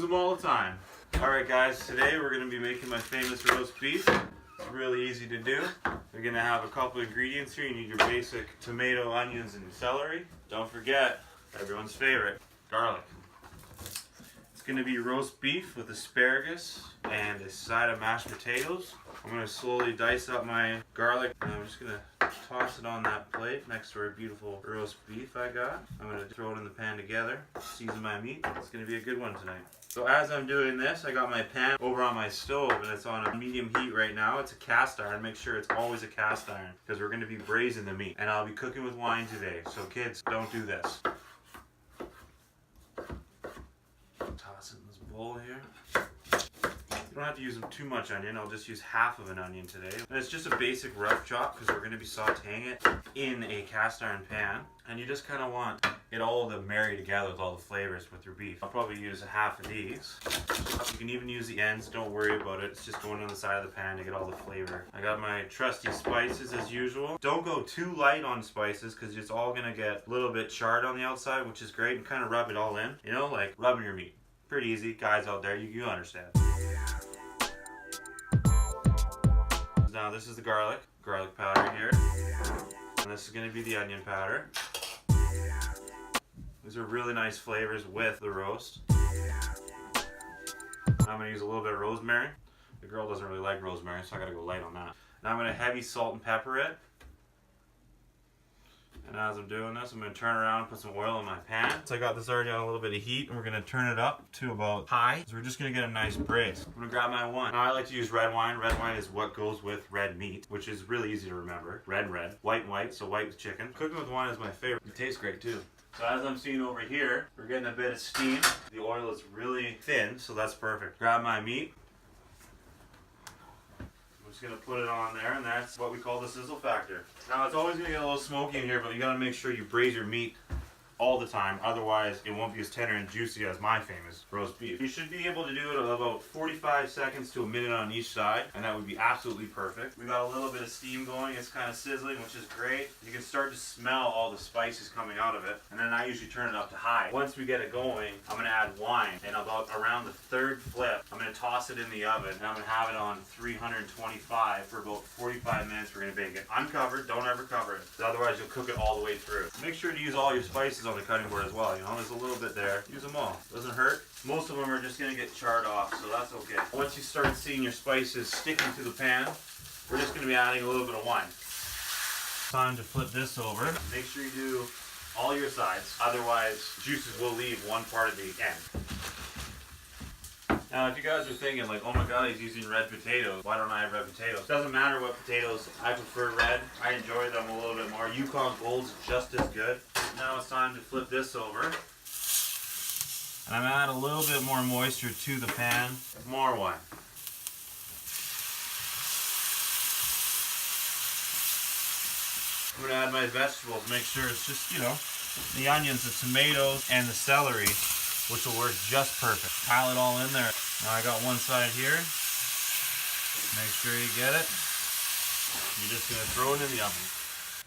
them all the time. Alright guys, today we're going to be making my famous roast beef. It's really easy to do. You're going to have a couple of ingredients here. You need your basic tomato, onions, and celery. Don't forget, everyone's favorite, garlic. It's going to be roast beef with asparagus and a side of mashed potatoes. I'm going to slowly dice up my garlic and I'm just going to toss it on that plate next to our beautiful roast beef I got. I'm going to throw it in the pan together, season my meat. It's going to be a good one tonight. So as I'm doing this, I got my pan over on my stove and it's on a medium heat right now. It's a cast iron. Make sure it's always a cast iron because we're going to be braising the meat. And I'll be cooking with wine today. So kids, don't do this. Toss it in this bowl here. You don't have to use too much onion. I'll just use half of an onion today. And it's just a basic rough chop because we're going to be sauteing it in a cast iron pan. And you just kind of want it all to marry together with all the flavors with your beef. I'll probably use a half of these. You can even use the ends. Don't worry about it. It's just going on the side of the pan to get all the flavor. I got my trusty spices as usual. Don't go too light on spices because it's all going to get a little bit charred on the outside, which is great. And kind of rub it all in. You know, like rubbing your meat. Pretty easy. Guys out there, you understand. Now this is the garlic powder here. And this is going to be the onion powder. These are really nice flavors with the roast. I'm going to use a little bit of rosemary. The girl doesn't really like rosemary, so I got to go light on that. Now I'm going to heavy salt and pepper it. And as I'm doing this, I'm going to turn around and put some oil in my pan. So I got this already on a little bit of heat, and we're going to turn it up to about high. So we're just going to get a nice braise. I'm going to grab my wine. Now I like to use red wine. Red wine is what goes with red meat, which is really easy to remember. Red, white, so white with chicken. Cooking with wine is my favorite. It tastes great too. So as I'm seeing over here, we're getting a bit of steam. The oil is really thin, so that's perfect. Grab my meat. I'm just gonna put it on there, and that's what we call the sizzle factor. Now it's always gonna get a little smoky in here, but you gotta make sure you braise your meat all the time, otherwise it won't be as tender and juicy as my famous roast beef. You should be able to do it about 45 seconds to a minute on each side, and that would be absolutely perfect. We got a little bit of steam going, it's kind of sizzling, which is great. You can start to smell all the spices coming out of it, and then I usually turn it up to high. Once we get it going, I'm gonna add wine, and about around the third flip, I'm gonna toss it in the oven, and I'm gonna have it on 325 for about 45 minutes. We're gonna bake it uncovered. Don't ever cover it, otherwise you'll cook it all the way through. Make sure to use all your spices on the cutting board as well. You know, there's a little bit there. Use them all. Doesn't hurt. Most of them are just going to get charred off, so that's okay. Once you start seeing your spices sticking to the pan, we're just going to be adding a little bit of wine. Time to flip this over. Make sure you do all your sides, otherwise juices will leave one part of the end. Now if you guys are thinking like, oh my god, he's using red potatoes, why don't I have red potatoes? Doesn't matter what potatoes, I prefer red. I enjoy them a little bit more. Yukon Gold's just as good. Now it's time to flip this over. And I'm gonna add a little bit more moisture to the pan. More wine. I'm gonna add my vegetables, make sure it's just, you know, the onions, the tomatoes, and the celery, which will work just perfect. Pile it all in there. Now I got one side here. Make sure you get it. You're just gonna throw it in the oven.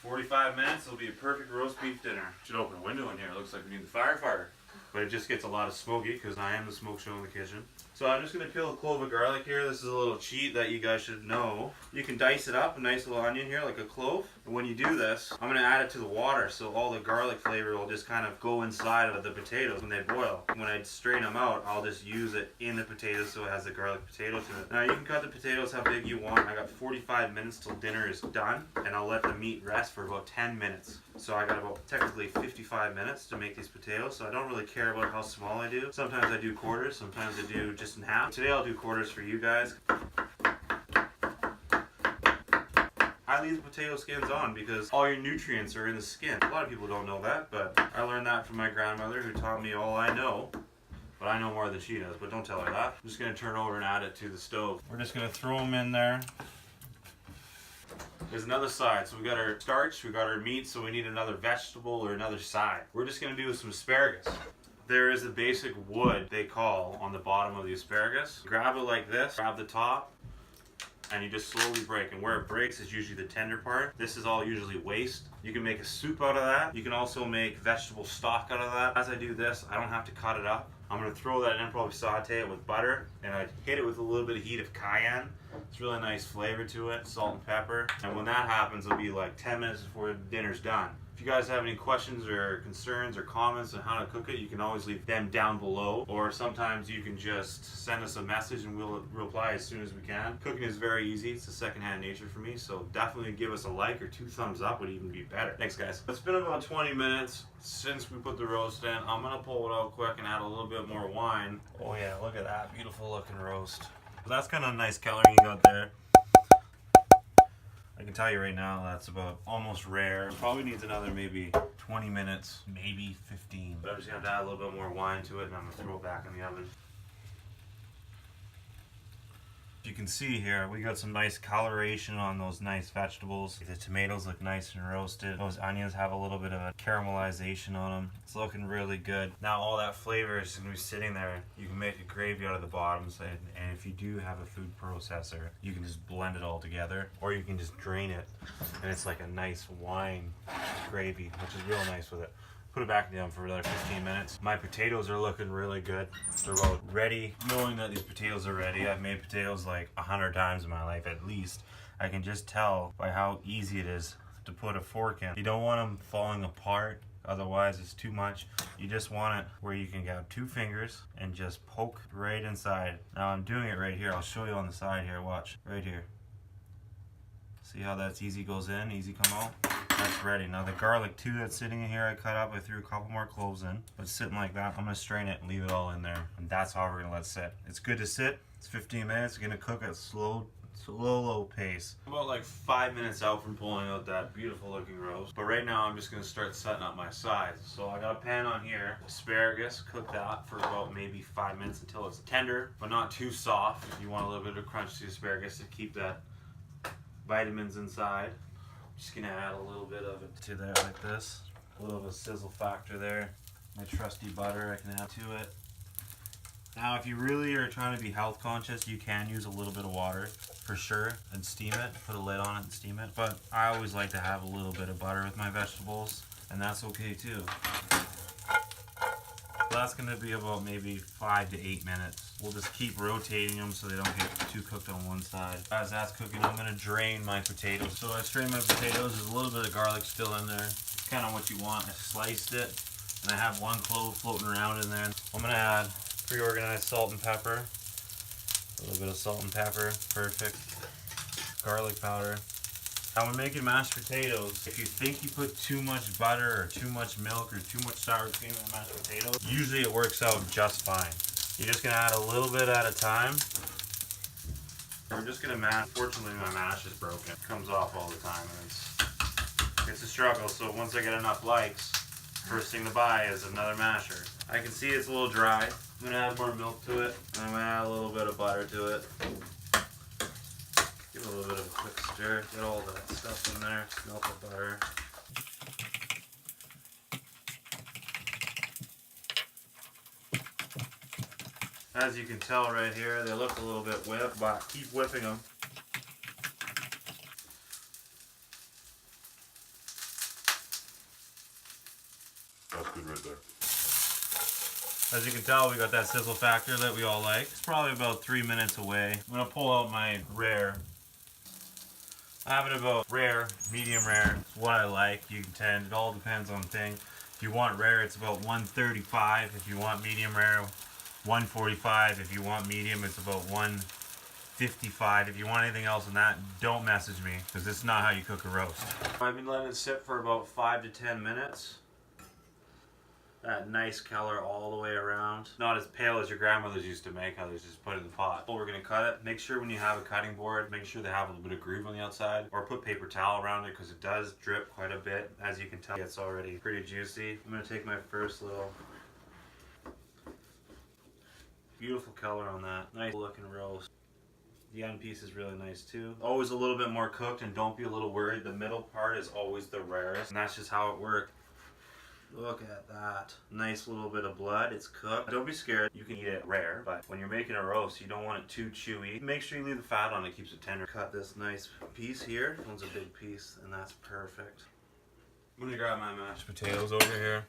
45 minutes, it'll be a perfect roast beef dinner. Should open a window in here. It looks like we need the firefighter. But it just gets a lot of smoky because I am the smoke show in the kitchen. So I'm just going to peel a clove of garlic here. This is a little cheat that you guys should know. You can dice it up, a nice little onion here, like a clove. And when you do this, I'm going to add it to the water so all the garlic flavor will just kind of go inside of the potatoes when they boil. When I strain them out, I'll just use it in the potatoes so it has the garlic potato to it. Now you can cut the potatoes how big you want. I got 45 minutes till dinner is done, and I'll let the meat rest for about 10 minutes. So I got about technically 55 minutes to make these potatoes, so I don't really care about how small I do. Sometimes I do quarters, sometimes I do just in half. Today I'll do quarters for you guys. I leave the potato skins on because all your nutrients are in the skin. A lot of people don't know that, but I learned that from my grandmother who taught me all I know. But I know more than she does, but don't tell her that. I'm just going to turn over and add it to the stove. We're just going to throw them in there. There's another side. So we got our starch, we got our meat, so we need another vegetable or another side. We're just going to do some asparagus. There is a basic wood, they call, on the bottom of the asparagus. Grab it like this, grab the top, and you just slowly break. And where it breaks is usually the tender part. This is all usually waste. You can make a soup out of that. You can also make vegetable stock out of that. As I do this, I don't have to cut it up. I'm gonna throw that in, probably saute it with butter, and I hit it with a little bit of heat of cayenne. It's really nice flavor to it, salt and pepper. And when that happens, it'll be like 10 minutes before dinner's done. If you guys have any questions or concerns or comments on how to cook it, you can always leave them down below, or sometimes you can just send us a message and we'll reply as soon as we can. Cooking is very easy. It's a secondhand nature for me, so definitely give us a like, or 2 thumbs up would even be better. Thanks, guys. It's been about 20 minutes since we put the roast in. I'm gonna pull it out quick and add a little bit more wine. Oh yeah, look at that beautiful looking roast. That's kind of a nice coloring you got there. I can tell you right now that's about almost rare. Probably needs another maybe 20 minutes, maybe 15. But I'm just gonna add a little bit more wine to it, and I'm gonna throw it back in the oven. You can see here, we got some nice coloration on those nice vegetables. The tomatoes look nice and roasted. Those onions have a little bit of a caramelization on them. It's looking really good. Now all that flavor is going to be sitting there. You can make a gravy out of the bottoms, and if you do have a food processor, you can just blend it all together, or you can just drain it, and it's like a nice wine gravy, which is real nice with it. Put it back in the oven for another 15 minutes. My potatoes are looking really good. They're about ready. Knowing that these potatoes are ready, I've made potatoes like 100 times in my life at least. I can just tell by how easy it is to put a fork in. You don't want them falling apart, otherwise it's too much. You just want it where you can grab 2 fingers and just poke right inside. Now I'm doing it right here. I'll show you on the side here. Watch, right here. See how that's easy goes in, easy come out? That's ready. Now the garlic too that's sitting in here, I cut up. I threw a couple more cloves in. But it's sitting like that. I'm gonna strain it and leave it all in there. And that's how we're gonna let it sit. It's good to sit. It's 15 minutes. We're gonna cook at low pace. I'm about like 5 minutes out from pulling out that beautiful looking roast. But right now I'm just gonna start setting up my sides. So I got a pan on here. Asparagus, cook that for about maybe 5 minutes until it's tender, but not too soft. If you want a little bit of crunch to the asparagus to keep that vitamins inside. Just gonna add a little bit of it to there like this. A little of a sizzle factor there. My trusty butter I can add to it. Now if you really are trying to be health conscious, you can use a little bit of water for sure and steam it. Put a lid on it and steam it. But I always like to have a little bit of butter with my vegetables, and that's okay too. That's going to be about maybe 5 to 8 minutes. We'll just keep rotating them so they don't get too cooked on one side. As that's cooking, I'm going to drain my potatoes. So I strained my potatoes. There's a little bit of garlic still in there. It's kind of what you want. I sliced it, and I have 1 clove floating around in there. I'm going to add pre-organized salt and pepper. A little bit of salt and pepper. Perfect. Garlic powder. Now when making mashed potatoes, if you think you put too much butter or too much milk or too much sour cream in the mashed potatoes, usually it works out just fine. You're just gonna add a little bit at a time. I'm just gonna mash. Fortunately my mash is broken. It comes off all the time, and it's a struggle. So once I get enough likes, first thing to buy is another masher. I can see it's a little dry. I'm gonna add more milk to it, and I'm gonna add a little bit of butter to it. Give it a little bit of a quick stir, get all that stuff in there, melt the butter. As you can tell right here, they look a little bit whipped, but keep whipping them. That's good right there. As you can tell, we got that sizzle factor that we all like. It's probably about 3 minutes away. I'm gonna pull out my rare. I have it about rare, medium rare. It's what I like. You can tend, it all depends on the thing. If you want rare, it's about 135. If you want medium rare, 145. If you want medium, it's about 155. If you want anything else than that, don't message me, because this is not how you cook a roast. I've been letting it sit for about 5 to 10 minutes. That nice color all the way around. Not as pale as your grandmothers used to make, how they just put it in the pot. We're gonna cut it. Make sure when you have a cutting board, make sure they have a little bit of groove on the outside, or put paper towel around it, because it does drip quite a bit. As you can tell, it's already pretty juicy. I'm gonna take my first little beautiful color on that. Nice looking roast. The end piece is really nice too. Always a little bit more cooked, and don't be a little worried. The middle part is always the rarest, and that's just how it works. Look at that. Nice little bit of blood. It's cooked. Don't be scared. You can eat it rare, but when you're making a roast, you don't want it too chewy. Make sure you leave the fat on it. Keeps it tender. Cut this nice piece here. This one's a big piece, and that's perfect. I'm gonna grab my mashed potatoes over here.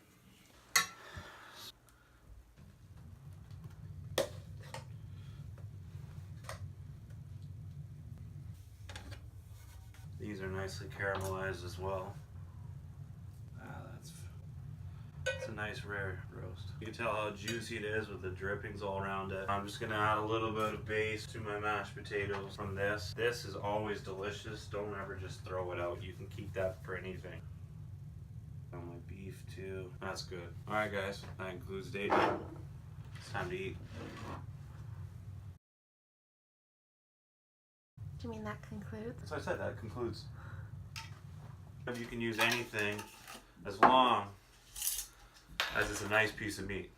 These are nicely caramelized as well. It's a nice rare roast. You can tell how juicy it is with the drippings all around it. I'm just gonna add a little bit of base to my mashed potatoes from this. This is always delicious. Don't ever just throw it out. You can keep that for anything. On my beef too. That's good. Alright guys, that includes Dayte Night. It's time to eat. Do you mean that concludes? So I said that concludes. You can use anything as long as it's a nice piece of meat.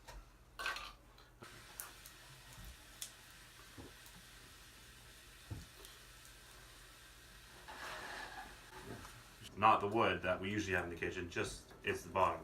Not the wood that we usually have in the kitchen, just it's the bottom.